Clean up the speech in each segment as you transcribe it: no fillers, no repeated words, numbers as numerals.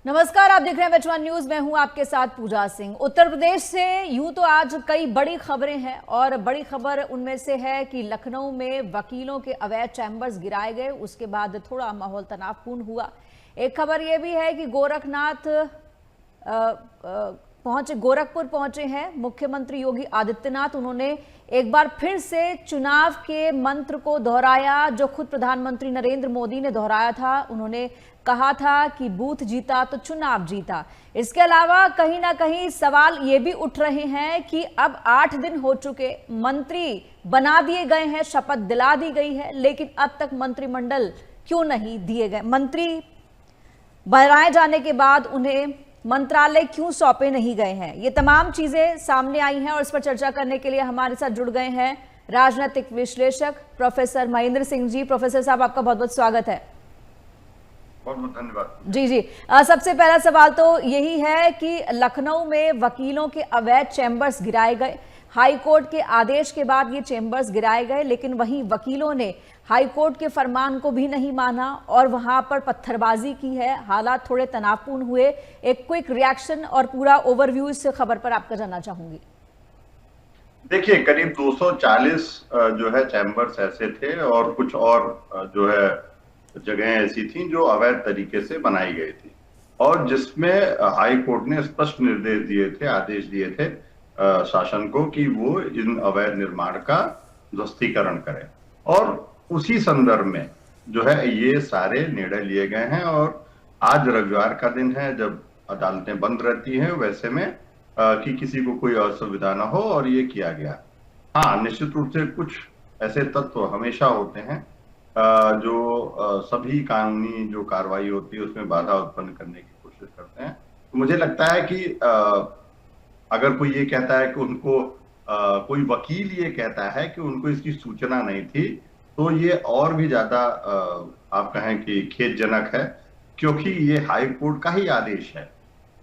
नमस्कार, आप देख रहे हैं वेच1 न्यूज। मैं हूं आपके साथ पूजा सिंह। उत्तर प्रदेश से यूं तो आज कई बड़ी खबरें हैं और बड़ी खबर उनमें से है कि लखनऊ में वकीलों के अवैध चैंबर्स गिराए गए, उसके बाद थोड़ा माहौल तनावपूर्ण हुआ। एक खबर यह भी है कि गोरखपुर पहुंचे हैं मुख्यमंत्री योगी आदित्यनाथ। उन्होंने एक बार फिर से चुनाव के मंत्र को दोहराया जो खुद प्रधानमंत्री नरेंद्र मोदी ने दोहराया था। उन्होंने कहा था कि बूथ जीता तो चुनाव जीता। इसके अलावा कहीं ना कहीं सवाल ये भी उठ रहे हैं कि अब 8 दिन हो चुके, मंत्री बना दिए गए हैं, शपथ दिला दी गई है, लेकिन अब तक मंत्रिमंडल क्यों नहीं दिए गए? मंत्री बनाए जाने के बाद उन्हें मंत्रालय क्यों सौंपे नहीं गए हैं? ये तमाम चीजें सामने आई हैं और इस पर चर्चा करने के लिए हमारे साथ जुड़ गए हैं राजनीतिक विश्लेषक प्रोफेसर महेंद्र सिंह जी। प्रोफेसर साहब, आपका बहुत बहुत स्वागत है। बहुत बहुत धन्यवाद। जी जी, सबसे पहला सवाल तो यही है कि लखनऊ में वकीलों के अवैध चैंबर्स गिराए गए। हाई कोर्ट के आदेश के बाद ये चैंबर्स गिराए गए, लेकिन वहीं वकीलों ने हाई कोर्ट के फरमान को भी नहीं माना और वहां पर पत्थरबाजी की है। हालात थोड़े तनावपूर्ण हुए। एक क्विक रिएक्शन और पूरा ओवरव्यू इस खबर पर आपका जानना चाहूंगी। देखिए, करीब 240 जो है चैम्बर्स ऐसे थे और कुछ और जो है जगहें ऐसी थी जो अवैध तरीके से बनाई गई थी और जिसमें हाई कोर्ट ने स्पष्ट निर्देश दिए थे, आदेश दिए थे शासन को कि वो इन अवैध निर्माण का ध्वस्तीकरण करे। और उसी संदर्भ में जो है ये सारे निर्णय लिए गए हैं। और आज रविवार का दिन है जब अदालतें बंद रहती हैं, वैसे में कि किसी को कोई असुविधा ना हो, और ये किया गया। हाँ, निश्चित रूप से कुछ ऐसे तत्व हमेशा होते हैं जो सभी कानूनी जो कार्रवाई होती है उसमें बाधा उत्पन्न करने की कोशिश करते हैं। तो मुझे लगता है कि अगर कोई ये कहता है कि उनको कोई वकील ये कहता है कि उनको इसकी सूचना नहीं थी, तो ये और भी ज्यादा आप कहें कि खेदजनक है, क्योंकि ये हाई कोर्ट का ही आदेश है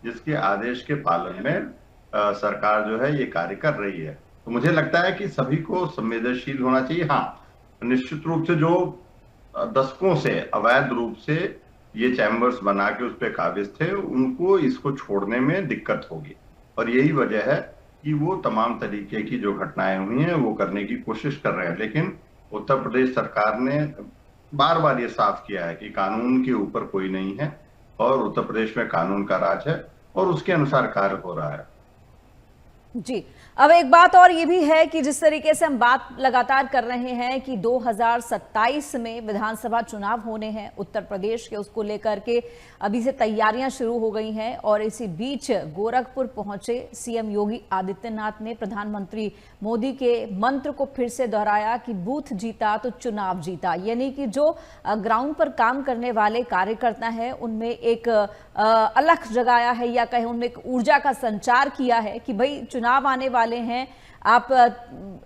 जिसके आदेश के पालन में सरकार जो है ये कार्य कर रही है। तो मुझे लगता है कि सभी को संवेदनशील होना चाहिए। हाँ, निश्चित रूप से जो दशकों से अवैध रूप से ये चैम्बर्स बना के उस पर काबिज थे, उनको इसको छोड़ने में दिक्कत होगी और यही वजह है कि वो तमाम तरीके की जो घटनाएं हुई हैं वो करने की कोशिश कर रहे हैं। लेकिन उत्तर प्रदेश सरकार ने बार बार ये साफ किया है कि कानून के ऊपर कोई नहीं है और उत्तर प्रदेश में कानून का राज है और उसके अनुसार कार्य हो रहा है। जी, अब एक बात और ये भी है कि जिस तरीके से हम बात लगातार कर रहे हैं कि 2027 में विधानसभा चुनाव होने हैं उत्तर प्रदेश के, उसको लेकर के अभी से तैयारियां शुरू हो गई हैं और इसी बीच गोरखपुर पहुंचे सीएम योगी आदित्यनाथ ने प्रधानमंत्री मोदी के मंत्र को फिर से दोहराया कि बूथ जीता तो चुनाव जीता। यानी कि जो ग्राउंड पर काम करने वाले कार्यकर्ता हैं उनमें एक अलख जगाया है या कहें उनमें एक ऊर्जा का संचार किया है कि भाई चुनाव आने वाले हैं, आप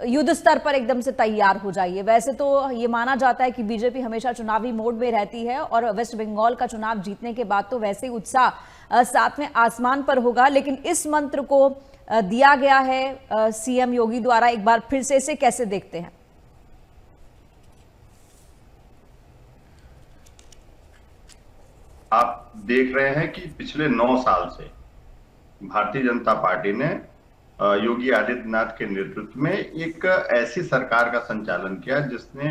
युद्ध स्तर पर एकदम से तैयार हो जाइए। वैसे तो ये माना जाता है कि बीजेपी हमेशा चुनावी मोड में रहती है और वेस्ट बंगाल का चुनाव जीतने के बाद तो वैसे ही उत्साह सातवें आसमान पर होगा, लेकिन इस मंत्र को दिया गया है सीएम योगी द्वारा। एक बार फिर से इसे कैसे देखते हैं? आप देख रहे हैं कि पिछले 9 साल से भारतीय जनता पार्टी ने योगी आदित्यनाथ के नेतृत्व में एक ऐसी सरकार का संचालन किया जिसने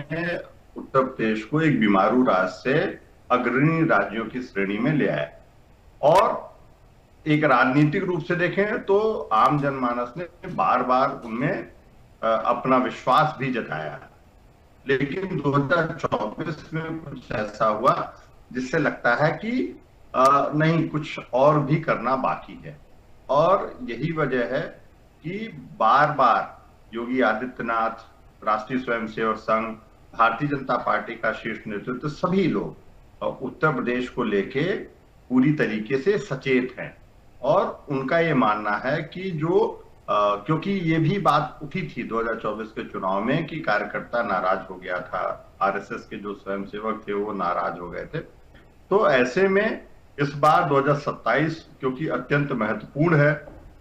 उत्तर प्रदेश को एक बीमारू राज्य से अग्रणी राज्यों की श्रेणी में ले आया। और एक राजनीतिक रूप से देखें तो आम जनमानस ने बार बार उनमें अपना विश्वास भी जताया, लेकिन 2024 में कुछ ऐसा हुआ जिससे लगता है कि नहीं, कुछ और भी करना बाकी है। और यही वजह है कि बार बार योगी आदित्यनाथ, राष्ट्रीय स्वयंसेवक संघ, भारतीय जनता पार्टी का शीर्ष नेतृत्व, सभी लोग उत्तर प्रदेश को लेके पूरी तरीके से सचेत हैं और उनका ये मानना है कि जो क्योंकि ये भी बात उठी थी 2024 के चुनाव में कि कार्यकर्ता नाराज हो गया था, आरएसएस के जो स्वयंसेवक थे वो नाराज हो गए थे। तो ऐसे में इस बार 2027 क्योंकि अत्यंत महत्वपूर्ण है,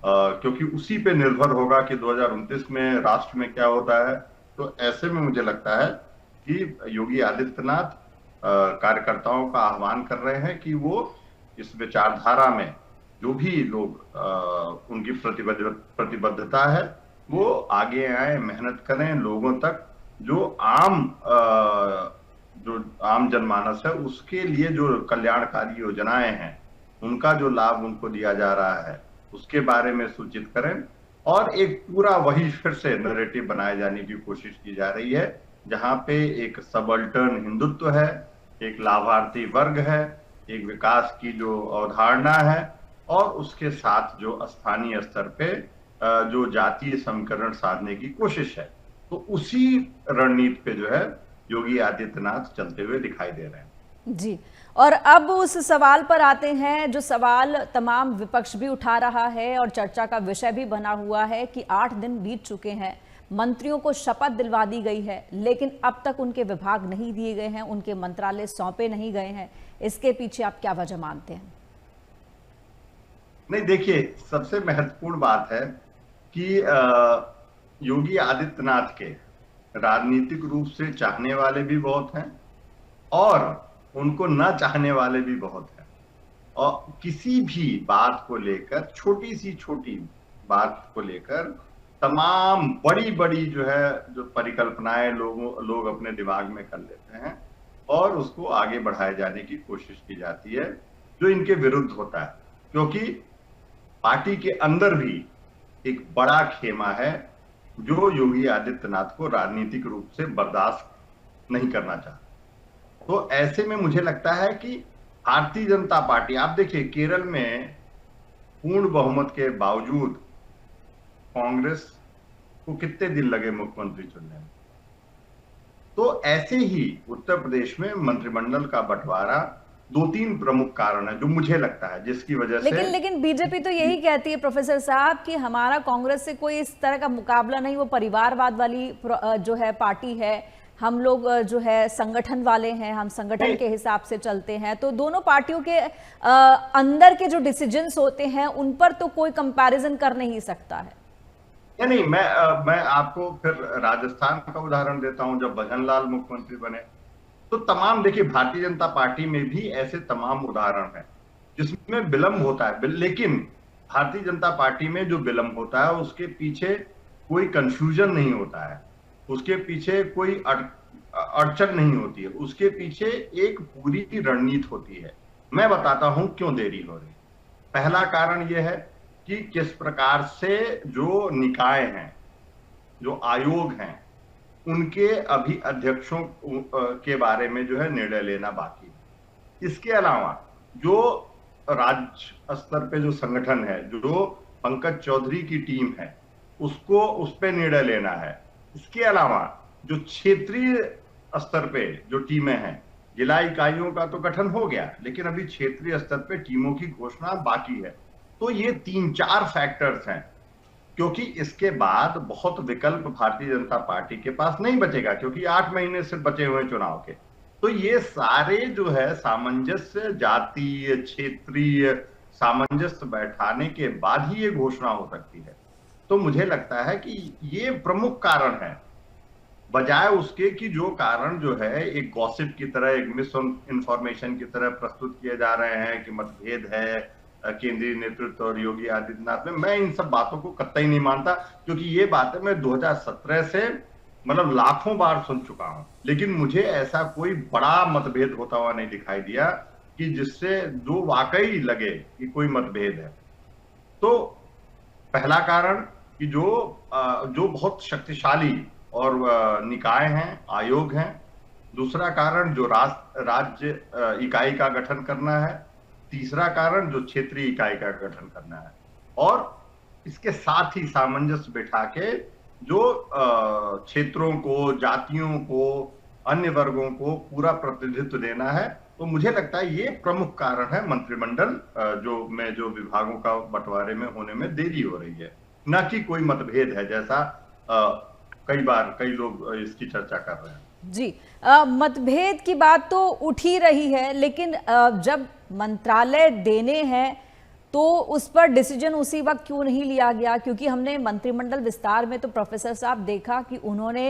क्योंकि उसी पे निर्भर होगा कि 2029 में राष्ट्र में क्या होता है। तो ऐसे में मुझे लगता है कि योगी आदित्यनाथ कार्यकर्ताओं का आह्वान कर रहे हैं कि वो इस विचारधारा में जो भी लोग उनकी प्रतिबद्धता है वो आगे आए, मेहनत करें, लोगों तक जो आम जनमानस है उसके लिए जो कल्याणकारी योजनाएं हैं उनका जो लाभ उनको दिया जा रहा है उसके बारे में सूचित करें। और एक पूरा वही फिर से नैरेटिव बनाए जाने की कोशिश की जा रही है जहां पे एक सबल्टर्न हिंदुत्व है, एक लाभार्थी वर्ग है, एक विकास की जो अवधारणा है और उसके साथ जो स्थानीय स्तर पे जो जातीय समीकरण साधने की कोशिश है। तो उसी रणनीति पे जो है योगी आदित्यनाथ चलते हुए दिखाई दे रहे हैं। जी, और अब उस सवाल पर आते हैं जो सवाल तमाम विपक्ष भी उठा रहा है और चर्चा का विषय भी बना हुआ है कि 8 दिन बीत चुके हैं, मंत्रियों को शपथ दिलवा दी गई है लेकिन अब तक उनके विभाग नहीं दिए गए हैं, उनके मंत्रालय सौंपे नहीं गए हैं। इसके पीछे आप क्या वजह मानते हैं? नहीं, देखिए, सबसे महत्वपूर्ण बात है कि योगी आदित्यनाथ के राजनीतिक रूप से चाहने वाले भी बहुत हैं और उनको न चाहने वाले भी बहुत हैं। और किसी भी बात को लेकर, छोटी सी छोटी बात को लेकर तमाम बड़ी बड़ी जो परिकल्पनाएं लोग अपने दिमाग में कर लेते हैं और उसको आगे बढ़ाए जाने की कोशिश की जाती है जो इनके विरुद्ध होता है। क्योंकि पार्टी के अंदर भी एक बड़ा खेमा है जो योगी आदित्यनाथ को राजनीतिक रूप से बर्दाश्त नहीं करना चाहता। तो ऐसे में मुझे लगता है कि भारतीय जनता पार्टी, आप देखिए केरल में पूर्ण बहुमत के बावजूद कांग्रेस को कितने दिन लगे मुख्यमंत्री चुनने में। तो ऐसे ही उत्तर प्रदेश में मंत्रिमंडल का बंटवारा 2-3 प्रमुख कारण है जो मुझे लगता है जिसकी वजह से लेकिन बीजेपी तो यही कहती है प्रोफेसर साहब कि हमारा कांग्रेस से कोई इस तरह का मुकाबला नहीं, वो परिवारवाद वाली जो है पार्टी है, हम लोग जो है संगठन वाले हैं, हम संगठन के हिसाब से चलते हैं। तो दोनों पार्टियों के अंदर के जो डिसीजंस होते हैं उन पर तो कोई कंपैरिजन कर नहीं सकता है। नहीं, मैं आपको फिर राजस्थान का उदाहरण देता हूं। जब भजनलाल मुख्यमंत्री बने तो तमाम, देखिए भारतीय जनता पार्टी में भी ऐसे तमाम उदाहरण हैं जिसमें विलंब होता है, लेकिन भारतीय जनता पार्टी में जो विलंब होता है उसके पीछे कोई कंफ्यूजन नहीं होता है, उसके पीछे कोई अड़चन नहीं होती है, उसके पीछे एक पूरी रणनीति होती है। मैं बताता हूं क्यों देरी हो रही। पहला कारण यह है कि किस प्रकार से जो निकाय हैं, जो आयोग हैं, उनके अभी अध्यक्षों के बारे में जो है निर्णय लेना बाकी है। इसके अलावा जो राज्य स्तर पे जो संगठन है, जो पंकज चौधरी की टीम है, उसको उस पे निर्णय लेना है। इसके अलावा जो क्षेत्रीय स्तर पे जो टीमें हैं, जिला इकाइयों का तो गठन हो गया लेकिन अभी क्षेत्रीय स्तर पे टीमों की घोषणा बाकी है। तो ये 3-4 फैक्टर्स हैं, क्योंकि इसके बाद बहुत विकल्प भारतीय जनता पार्टी के पास नहीं बचेगा, क्योंकि 8 महीने सिर्फ बचे हुए चुनाव के। तो ये सारे जो है सामंजस्य, जातीय क्षेत्रीय सामंजस्य बैठाने के बाद ही ये घोषणा हो सकती है। तो मुझे लगता है कि ये प्रमुख कारण है, बजाय उसके कि जो कारण जो है एक गॉसिप की तरह, एक मिस इन्फॉर्मेशन की तरह प्रस्तुत किए जा रहे हैं कि मतभेद है केंद्रीय नेतृत्व और योगी आदित्यनाथ में। मैं इन सब बातों को कतई नहीं मानता, क्योंकि ये बातें मैं 2017 से मतलब लाखों बार सुन चुका हूं, लेकिन मुझे ऐसा कोई बड़ा मतभेद होता हुआ नहीं दिखाई दिया कि जिससे जो वाकई लगे कि कोई मतभेद है। तो पहला कारण कि जो बहुत शक्तिशाली और निकाय हैं, आयोग हैं। दूसरा कारण जो राज्य इकाई का गठन करना है। तीसरा कारण जो क्षेत्रीय इकाई का गठन करना है। और इसके साथ ही सामंजस्य बैठा के जो क्षेत्रों को, जातियों को, अन्य वर्गों को पूरा प्रतिनिधित्व देना है। तो मुझे लगता है ये प्रमुख कारण है मंत्रिमंडल जो विभागों का बंटवारे में होने में देरी हो रही है, न कि कोई मतभेद है जैसा कई लोग इसकी चर्चा कर रहे हैं। जी, मतभेद की बात तो उठ ही रही है, लेकिन जब मंत्रालय देने हैं तो उस पर डिसीजन उसी वक्त क्यों नहीं लिया गया? क्योंकि हमने मंत्रिमंडल विस्तार में तो प्रोफेसर साहब देखा कि उन्होंने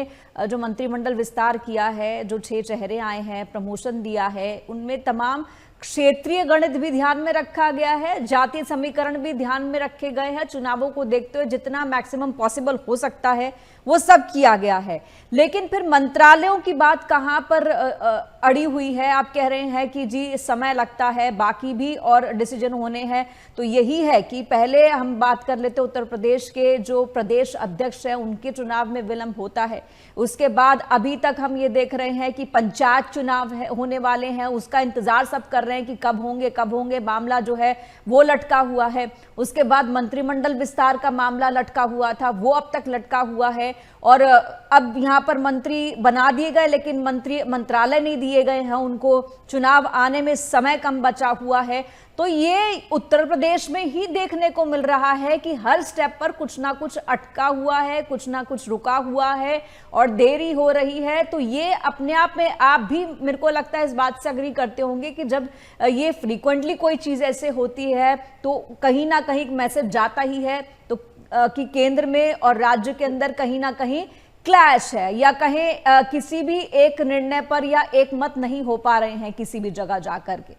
जो मंत्रिमंडल विस्तार किया है, जो 6 चेहरे आए हैं, प्रमोशन दिया है, उनमें तमाम क्षेत्रीय गणित भी ध्यान में रखा गया है, जातीय समीकरण भी ध्यान में रखे गए हैं, चुनावों को देखते हुए जितना मैक्सिमम पॉसिबल हो सकता है वो सब किया गया है। लेकिन फिर मंत्रालयों की बात कहां पर अड़ी हुई है? आप कह रहे हैं कि जी समय लगता है, बाकी भी और डिसीजन होने हैं, तो यही है कि पहले हम बात कर लेते उत्तर प्रदेश के जो प्रदेश अध्यक्ष हैं उनके चुनाव में विलंब होता है, उसके बाद अभी तक हम ये देख रहे हैं कि पंचायत चुनाव होने वाले हैं, उसका इंतजार सब कर रहे हैं कि कब होंगे, मामला जो है वो लटका हुआ है। उसके बाद मंत्रिमंडल विस्तार का मामला लटका हुआ था, वो अब तक लटका हुआ है, और अब यहां पर मंत्री बना दिए गए लेकिन मंत्रालय नहीं दिए गए हैं उनको, चुनाव आने में समय कम बचा हुआ है। तो ये उत्तर प्रदेश में ही देखने को मिल रहा है कि हर स्टेप पर कुछ ना कुछ अटका हुआ है, कुछ ना कुछ रुका हुआ है और देरी हो रही है। तो ये अपने आप में आप भी, मेरे को लगता है, इस बात से अग्री करते होंगे कि जब ये फ्रीक्वेंटली कोई चीज ऐसे होती है तो कहीं ना कहीं मैसेज जाता ही है तो कि केंद्र में और राज्य के अंदर कहीं ना कहीं क्लैश है, या कहें किसी भी एक निर्णय पर या एक मत नहीं हो पा रहे हैं किसी भी जगह जाकर के।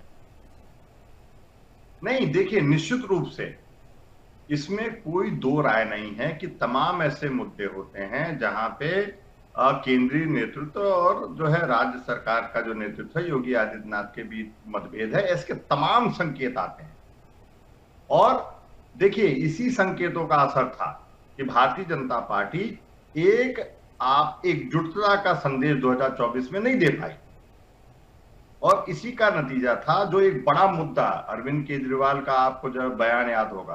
नहीं, देखिए, निश्चित रूप से इसमें कोई दो राय नहीं है कि तमाम ऐसे मुद्दे होते हैं जहां पे केंद्रीय नेतृत्व और जो है राज्य सरकार का जो नेतृत्व है योगी आदित्यनाथ के बीच मतभेद है। इसके तमाम संकेत आते हैं और देखिए, इसी संकेतों का असर था कि भारतीय जनता पार्टी एकजुटता का संदेश 2024 में नहीं दे पाई, और इसी का नतीजा था जो एक बड़ा मुद्दा अरविंद केजरीवाल का, आपको जो बयान याद होगा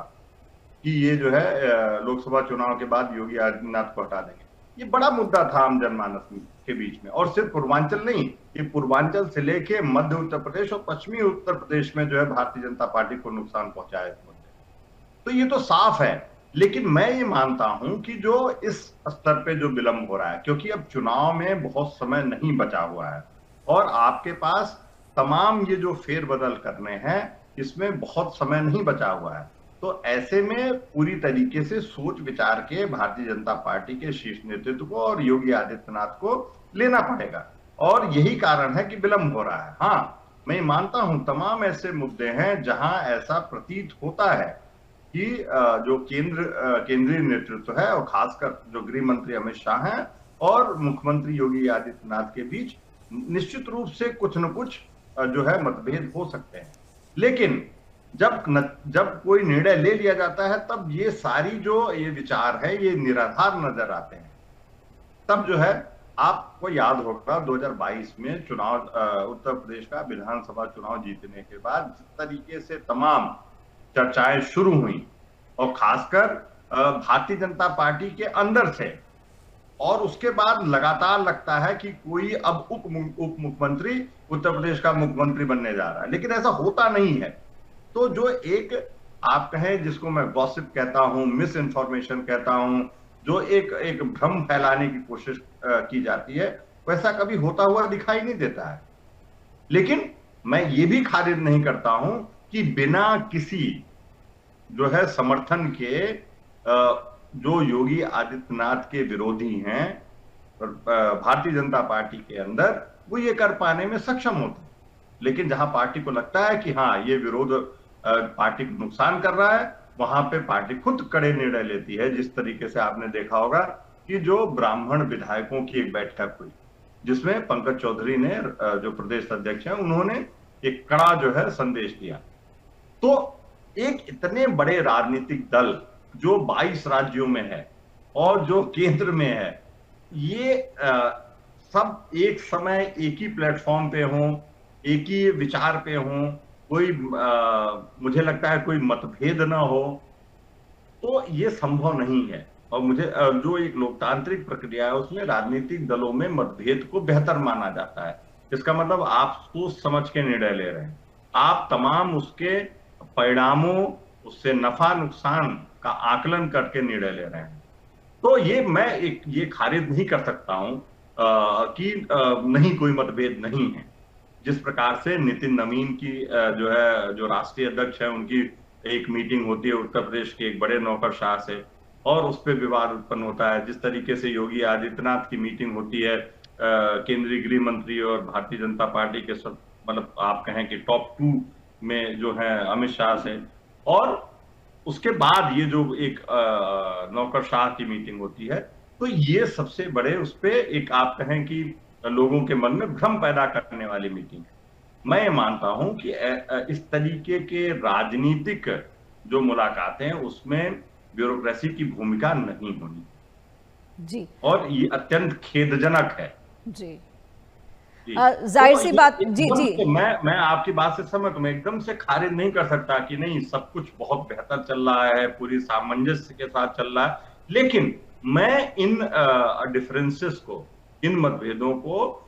कि ये जो है लोकसभा चुनाव के बाद योगी आदित्यनाथ को हटा देंगे। ये बड़ा मुद्दा था आम जनमानस के बीच में, और सिर्फ पूर्वांचल नहीं, ये पूर्वांचल से लेके मध्य उत्तर प्रदेश और पश्चिमी उत्तर प्रदेश में जो है भारतीय जनता पार्टी को नुकसान पहुंचाया इस मुद्दे। तो ये तो साफ है, लेकिन मैं ये मानता हूं कि जो इस स्तर पे जो विलंब हो रहा है, क्योंकि अब चुनाव में बहुत समय नहीं बचा हुआ है और आपके पास तमाम ये जो फेरबदल करने हैं इसमें बहुत समय नहीं बचा हुआ है, तो ऐसे में पूरी तरीके से सोच विचार के भारतीय जनता पार्टी के शीर्ष नेतृत्व को और योगी आदित्यनाथ को लेना पड़ेगा, और यही कारण है कि विलंब हो रहा है। हाँ, मैं मानता हूं तमाम ऐसे मुद्दे हैं जहां ऐसा प्रतीत होता है कि जो केंद्रीय नेतृत्व है और खासकर जो गृह मंत्री अमित शाह हैं और मुख्यमंत्री योगी आदित्यनाथ के बीच निश्चित रूप से कुछ न कुछ जो है मतभेद हो सकते हैं, लेकिन जब कोई निर्णय ले लिया जाता है तब ये सारी जो ये विचार है ये निराधार नजर आते हैं। तब जो है, आपको याद होगा 2022 में चुनाव, उत्तर प्रदेश का विधानसभा चुनाव जीतने के बाद जिस तरीके से तमाम चर्चाएं शुरू हुई और खासकर भारतीय जनता पार्टी के अंदर से, और उसके बाद लगातार लगता है कि कोई अब उप मुख्यमंत्री उत्तर प्रदेश का मुख्यमंत्री बनने जा रहा है, लेकिन ऐसा होता नहीं है। तो जो एक आप कहें जिसको मैं गॉसिप कहता हूं, मिस इन्फॉर्मेशन कहता हूं, जो एक भ्रम फैलाने की कोशिश की जाती है, वैसा कभी होता हुआ दिखाई नहीं देता है। लेकिन मैं ये भी खारिज नहीं करता हूं कि बिना किसी जो है समर्थन के जो योगी आदित्यनाथ के विरोधी हैं भारतीय जनता पार्टी के अंदर, वो ये कर पाने में सक्षम होते हैं। लेकिन जहां पार्टी को लगता है कि हाँ ये विरोध पार्टी को नुकसान कर रहा है, वहां पे पार्टी खुद कड़े निर्णय लेती है। जिस तरीके से आपने देखा होगा कि जो ब्राह्मण विधायकों की एक बैठक हुई जिसमें पंकज चौधरी ने, जो प्रदेश अध्यक्ष हैं, उन्होंने एक कड़ा जो है संदेश दिया। तो एक इतने बड़े राजनीतिक दल जो 22 राज्यों में है और जो केंद्र में है, ये सब एक समय एक ही प्लेटफॉर्म पे हों, एक ही विचार पे हों, कोई मुझे लगता है कोई मतभेद ना हो, तो ये संभव नहीं है। और मुझे जो एक लोकतांत्रिक प्रक्रिया है उसमें राजनीतिक दलों में मतभेद को बेहतर माना जाता है। इसका मतलब आप सोच समझ के निर्णय ले रहे हैं, आप तमाम उसके परिणामों, उससे नफा नुकसान का आकलन करके निर्णय ले रहे हैं। तो ये मैं ये खारिज नहीं कर सकता हूं कि नहीं, कोई मतभेद नहीं है। जिस प्रकार से नितिन नवीन की जो है, जो राष्ट्रीय अध्यक्ष है, उनकी एक मीटिंग होती है उत्तर प्रदेश के एक बड़े नौकरशाह से और उस पर विवाद उत्पन्न होता है, जिस तरीके से योगी आदित्यनाथ की मीटिंग होती है केंद्रीय गृह मंत्री और भारतीय जनता पार्टी के मतलब आप कहें कि टॉप 2 में जो है अमित शाह से, और उसके बाद ये जो एक नौकरशाह की मीटिंग होती है, तो ये सबसे बड़े उस पे एक आप कहें कि लोगों के मन में भ्रम पैदा करने वाली मीटिंग है। मैं ये मानता हूं कि इस तरीके के राजनीतिक जो मुलाकातें हैं उसमें ब्यूरोक्रेसी की भूमिका नहीं होनी जी और ये अत्यंत खेदजनक है। जी जी। जाहिर तो सी ये बात, जी एकदम जी से मैं आपकी बात से सहमत हूं, मैं एकदम से खारिज नहीं कर सकता कि नहीं सब कुछ बहुत बेहतर चल रहा है, पूरी सामंजस्य के साथ चल रहा है, लेकिन मैं इन डिफरेंसेस को, इन मतभेदों को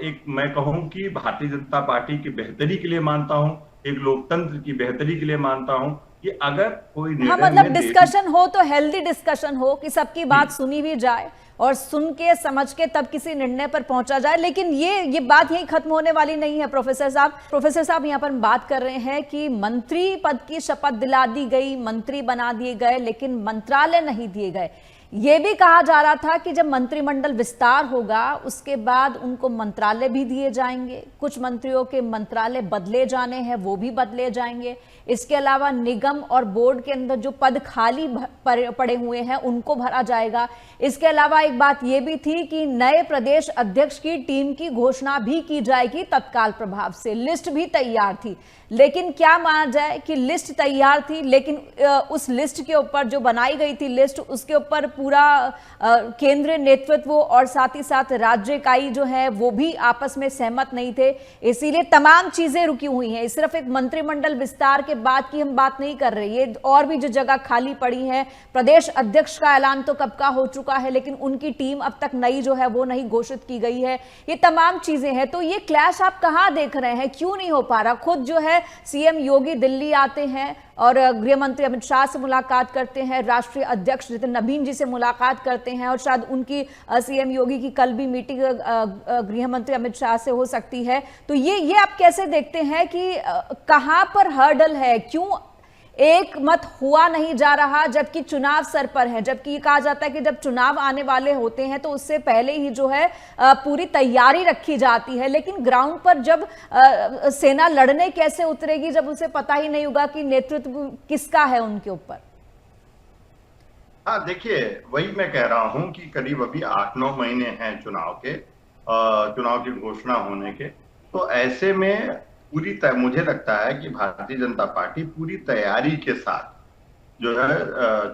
एक मैं कहूं कि भारतीय जनता पार्टी की बेहतरी के लिए मानता हूं, एक लोकतंत्र की बेहतरी के लिए मानता हूं कि अगर कोई हाँ, निर्णय मतलब में देरी। डिस्कशन हो तो हेल्दी डिस्कशन हो कि सबकी जी बात सुनी भी जाए और सुन के समझ के तब किसी निर्णय पर पहुंचा जाए। लेकिन ये बात यही खत्म होने वाली नहीं है प्रोफेसर साहब। प्रोफेसर साहब, यहाँ पर हम बात कर रहे हैं कि मंत्री पद की शपथ दिला दी गई, मंत्री बना दिए गए, लेकिन मंत्रालय नहीं दिए गए। ये भी कहा जा रहा था कि जब मंत्रिमंडल विस्तार होगा उसके बाद उनको मंत्रालय भी दिए जाएंगे, कुछ मंत्रियों के मंत्रालय बदले जाने हैं वो भी बदले जाएंगे। इसके अलावा निगम और बोर्ड के अंदर जो पद खाली पड़े हुए हैं उनको भरा जाएगा। इसके अलावा एक बात यह भी थी कि नए प्रदेश अध्यक्ष की टीम की घोषणा भी की जाएगी तत्काल प्रभाव से। लिस्ट भी तैयार थी, लेकिन क्या माना जाए कि लिस्ट तैयार थी, लेकिन उस लिस्ट के ऊपर जो बनाई गई थी लिस्ट, उसके ऊपर पूरा केंद्रीय नेतृत्व और साथ ही साथ राज्य इकाई जो है वो भी आपस में सहमत नहीं थे। इसीलिए तमाम चीजें रुकी हुई हैं। सिर्फ एक मंत्रिमंडल विस्तार के बाद की हम बात नहीं कर रहे, ये और भी जो जगह खाली पड़ी है, प्रदेश अध्यक्ष का ऐलान तो कब का हो चुका है, लेकिन उनकी टीम अब तक नई जो है वो नहीं घोषित की गई है। ये तमाम चीजें हैं, तो ये क्लैश आप कहां देख रहे हैं, क्यों नहीं हो पा रहा? खुद जो है सीएम योगी दिल्ली आते हैं और गृह मंत्री अमित शाह से मुलाकात करते हैं, राष्ट्रीय अध्यक्ष नितिन नवीन जी से मुलाकात करते हैं, और शायद उनकी सीएम योगी की कल भी मीटिंग गृह मंत्री अमित शाह से हो सकती है। तो ये आप कैसे देखते हैं कि कहां पर हर्डल है, क्यों एक मत हुआ नहीं जा रहा जबकि चुनाव सर पर है? जबकि कहा जाता है कि जब चुनाव आने वाले होते हैं तो उससे पहले ही जो है पूरी तैयारी रखी जाती है, लेकिन ग्राउंड पर जब सेना लड़ने कैसे उतरेगी जब उसे पता ही नहीं होगा कि नेतृत्व किसका है उनके ऊपर? हाँ, देखिए वही मैं कह रहा हूं कि करीब अभी 8-9 महीने हैं चुनाव की घोषणा होने के। तो ऐसे में मुझे लगता है कि भारतीय जनता पार्टी पूरी तैयारी के साथ जो है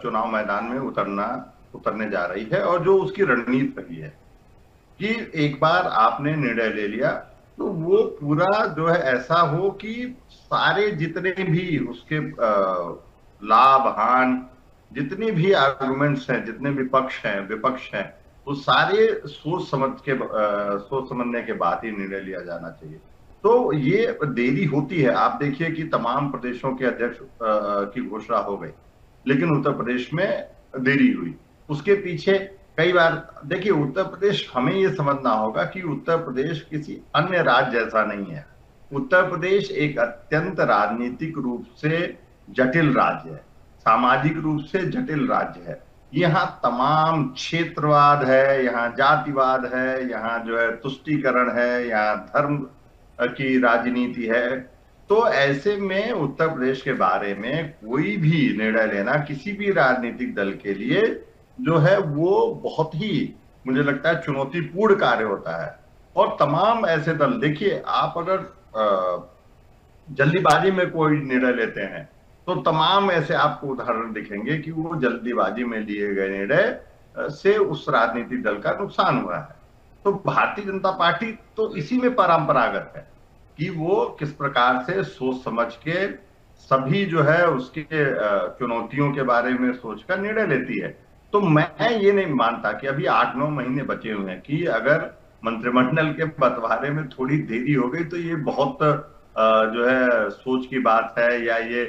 चुनाव मैदान में उतरने जा रही है, और जो उसकी रणनीति रही है कि एक बार आपने निर्णय ले लिया तो वो पूरा जो है ऐसा हो कि सारे जितने भी उसके लाभ हानि, जितने भी आर्गुमेंट्स हैं, जितने भी पक्ष हैं विपक्ष हैं, वो सारे सोच समझने के बाद ही निर्णय लिया जाना चाहिए। तो ये देरी होती है। आप देखिए कि तमाम प्रदेशों के अध्यक्ष की घोषणा हो गई, लेकिन उत्तर प्रदेश में देरी हुई। उसके पीछे कई बार देखिए, उत्तर प्रदेश, हमें ये समझना होगा कि उत्तर प्रदेश किसी अन्य राज्य जैसा नहीं है। उत्तर प्रदेश एक अत्यंत राजनीतिक रूप से जटिल राज्य है, सामाजिक रूप से जटिल राज्य है। यहाँ तमाम क्षेत्रवाद है, यहाँ जातिवाद है, यहाँ जो है तुष्टीकरण है, यहाँ धर्म की राजनीति है। तो ऐसे में उत्तर प्रदेश के बारे में कोई भी निर्णय लेना किसी भी राजनीतिक दल के लिए जो है वो बहुत ही, मुझे लगता है, चुनौतीपूर्ण कार्य होता है। और तमाम ऐसे दल, देखिए आप अगर जल्दीबाजी में कोई निर्णय लेते हैं तो तमाम ऐसे आपको उदाहरण दिखेंगे कि वो जल्दीबाजी में लिए गए निर्णय से उस राजनीतिक दल का नुकसान हुआ है। तो भारतीय जनता पार्टी तो इसी में परंपरागत है कि वो किस प्रकार से सोच समझ के सभी जो है उसके चुनौतियों के बारे में सोचकर निर्णय लेती है। तो मैं ये नहीं मानता कि अभी 8-9 महीने बचे हुए हैं कि अगर मंत्रिमंडल के बंटवारे में थोड़ी देरी हो गई तो ये बहुत जो है सोच की बात है, या ये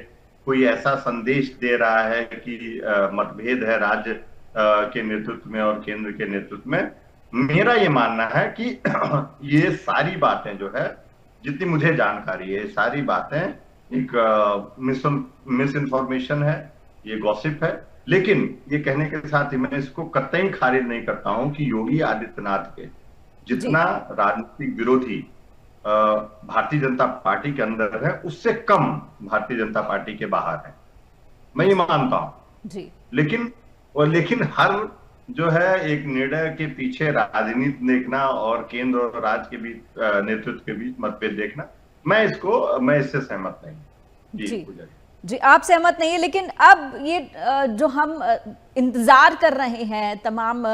कोई ऐसा संदेश दे रहा है कि मतभेद है राज्य के नेतृत्व में और केंद्र के नेतृत्व में। मेरा ये मानना है कि ये सारी बातें जो है, जितनी मुझे जानकारी है, सारी बातें एक मिस इन्फॉर्मेशन है, ये गॉसिप है। लेकिन ये कहने के साथ ही मैं इसको कतई खारिज नहीं करता हूं कि योगी आदित्यनाथ के जितना राजनीतिक विरोधी भारतीय जनता पार्टी के अंदर है उससे कम भारतीय जनता पार्टी के बाहर है, मैं ये मानता हूं जी लेकिन हर जो है एक निर्णय के पीछे राजनीति देखना और केंद्र और राज्य के बीच नेतृत्व के बीच मतभेद देखना, मैं इससे सहमत नहीं। जी पूजा जी, आप सहमत नहीं है, लेकिन अब ये जो हम इंतजार कर रहे हैं, तमाम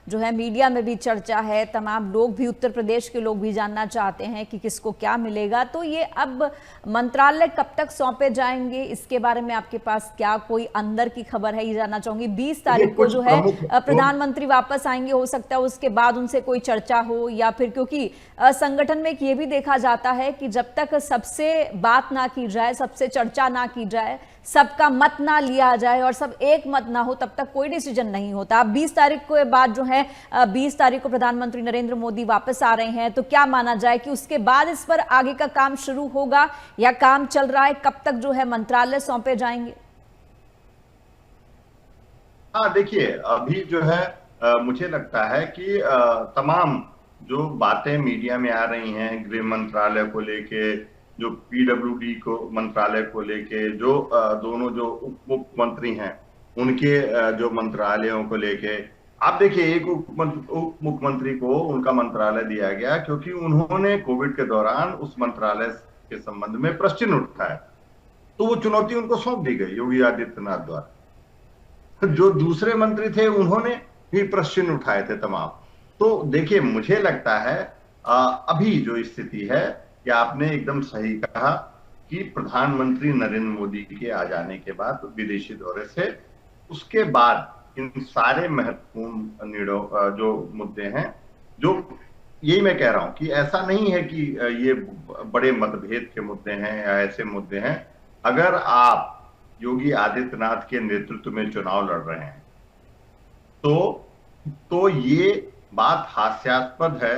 जो है मीडिया में भी चर्चा है, तमाम लोग भी, उत्तर प्रदेश के लोग भी जानना चाहते हैं कि किसको क्या मिलेगा, तो ये अब मंत्रालय कब तक सौंपे जाएंगे, इसके बारे में आपके पास क्या कोई अंदर की खबर है, ये जानना चाहूंगी। 20 तारीख को जो है प्रधानमंत्री वापस आएंगे, हो सकता है उसके बाद उनसे कोई चर्चा हो, या फिर क्योंकि संगठन में ये भी देखा जाता है कि जब तक सबसे बात ना की जाए, सबसे चर्चा ना की जाए, सबका मत ना लिया जाए और सब एक मत ना हो, तब तक कोई डिसीजन नहीं होता। अब 20 तारीख के बाद जो है 20 तारीख को प्रधानमंत्री नरेंद्र मोदी वापस आ रहे हैं, तो क्या माना जाए कि उसके बाद इस पर आगे का काम शुरू होगा या काम चल रहा है, कब तक जो है मंत्रालय सौंपे जाएंगे? हाँ देखिए, अभी जो है मुझे लगता है कि तमाम जो बातें मीडिया में आ रही हैं गृह मंत्रालय को लेके, जो पीडब्ल्यूडी को मंत्रालय को लेके, जो दोनों जो उप मुख्यमंत्री हैं उनके जो मंत्रालयों को लेके, आप देखिए एक उप मुख्यमंत्री को उनका मंत्रालय दिया गया क्योंकि उन्होंने कोविड के दौरान उस मंत्रालय के संबंध में प्रश्न उठाया, तो वो चुनौती उनको सौंप दी गई योगी आदित्यनाथ द्वारा। जो दूसरे मंत्री थे उन्होंने भी प्रश्न उठाए थे तमाम। तो देखिए, मुझे लगता है अभी जो स्थिति है कि आपने एकदम सही कहा कि प्रधानमंत्री नरेंद्र मोदी के आ जाने के बाद विदेशी दौरे से, उसके बाद इन सारे महत्वपूर्ण निर्णयों जो मुद्दे हैं, जो यही मैं कह रहा हूं कि ऐसा नहीं है कि ये बड़े मतभेद के मुद्दे हैं या ऐसे मुद्दे हैं। अगर आप योगी आदित्यनाथ के नेतृत्व में चुनाव लड़ रहे हैं तो ये बात हास्यास्पद है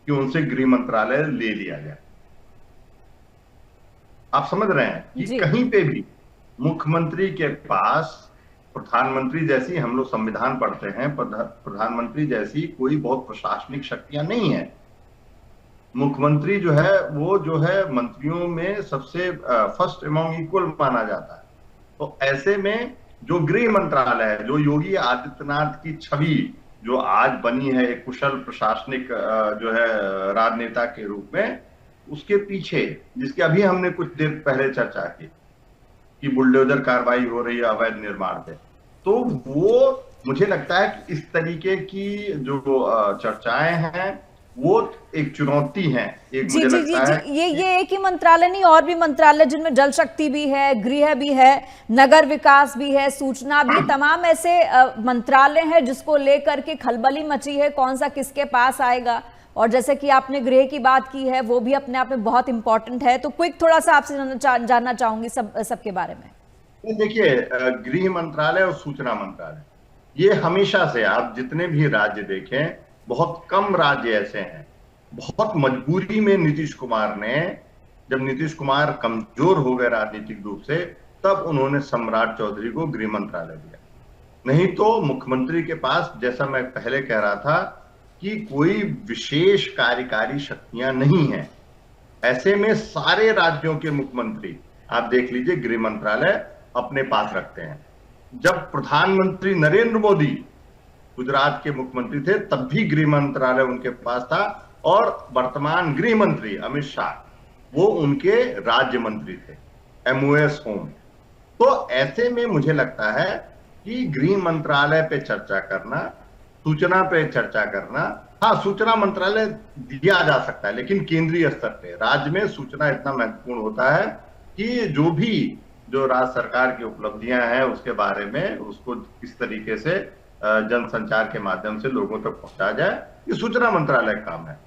कि उनसे गृह मंत्रालय ले लिया जाए। आप समझ रहे हैं कि कहीं पे भी मुख्यमंत्री के पास प्रधानमंत्री जैसी, हम लोग संविधान पढ़ते हैं, प्रधानमंत्री जैसी कोई बहुत प्रशासनिक शक्तियां नहीं है। मुख्यमंत्री जो है वो जो है मंत्रियों में सबसे फर्स्ट अमंग इक्वल माना जाता है। तो ऐसे में जो गृह मंत्रालय है, जो योगी आदित्यनाथ की छवि जो आज बनी है एक कुशल प्रशासनिक जो है राजनेता के रूप में, उसके पीछे जिसके अभी हमने कुछ देर पहले चर्चा की कि बुलडोजर कार्रवाई हो रही है अवैध निर्माण पे, तो वो मुझे लगता है कि इस तरीके की जो चर्चाएं हैं वो एक चुनौती है। एक जी मुझे जी लगता जी है ये एक ही मंत्रालय नहीं, और भी मंत्रालय जिनमें जल शक्ति भी है, गृह भी है, नगर विकास भी है, सूचना भी, तमाम ऐसे मंत्रालय हैं जिसको लेकर के खलबली मची है, कौन सा किसके पास आएगा। और जैसे कि आपने गृह की बात की है, वो भी अपने आप में बहुत इंपॉर्टेंट है। तो क्विक थोड़ा सा आपसे जानना चाहूंगी सबके बारे में। देखिए, गृह मंत्रालय और सूचना मंत्रालय, ये हमेशा से आप जितने भी राज्य देखें, बहुत कम राज्य ऐसे हैं। बहुत मजबूरी में नीतीश कुमार ने, जब नीतीश कुमार कमजोर हो गए राजनीतिक रूप से, तब उन्होंने सम्राट चौधरी को गृह मंत्रालय दिया। नहीं तो मुख्यमंत्री के पास, जैसा मैं पहले कह रहा था, कि कोई विशेष कार्यकारी शक्तियां नहीं है। ऐसे में सारे राज्यों के मुख्यमंत्री आप देख लीजिए गृह मंत्रालय अपने पास रखते हैं। जब प्रधानमंत्री नरेंद्र मोदी गुजरात के मुख्यमंत्री थे तब भी गृह मंत्रालय उनके पास था, और वर्तमान गृह मंत्री अमित शाह वो उनके राज्य मंत्री थे, MOS होम। तो ऐसे में मुझे लगता है कि गृह मंत्रालय पे चर्चा करना, सूचना पे चर्चा करना, हाँ सूचना मंत्रालय दिया जा सकता है लेकिन केंद्रीय स्तर पे। राज्य में सूचना इतना महत्वपूर्ण होता है कि जो राज्य सरकार की उपलब्धियां हैं उसके बारे में उसको किस तरीके से जनसंचार के माध्यम से लोगों तक पहुंचा जाए, ये सूचना मंत्रालय का काम है।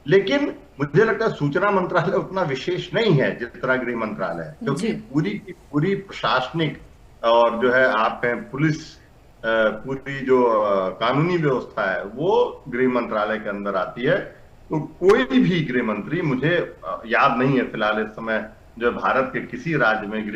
लेकिन मुझे लगता है सूचना मंत्रालय उतना विशेष नहीं है जितना गृह मंत्रालय है, क्योंकि पूरी की पूरी प्रशासनिक और जो है आप पुलिस, पूरी जो कानूनी व्यवस्था है वो गृह मंत्रालय के अंदर आती है। तो कोई भी गृह मंत्री, मुझे याद नहीं है फिलहाल इस समय जो भारत के किसी राज्य में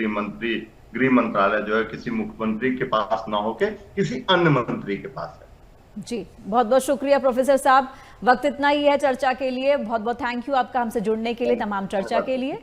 गृह मंत्रालय जो है किसी मुख्यमंत्री के पास ना होके किसी अन्य मंत्री के पास है। जी बहुत बहुत शुक्रिया प्रोफेसर साहब। वक्त इतना ही है चर्चा के लिए। बहुत बहुत थैंक यू आपका हमसे जुड़ने के लिए, तमाम चर्चा के लिए।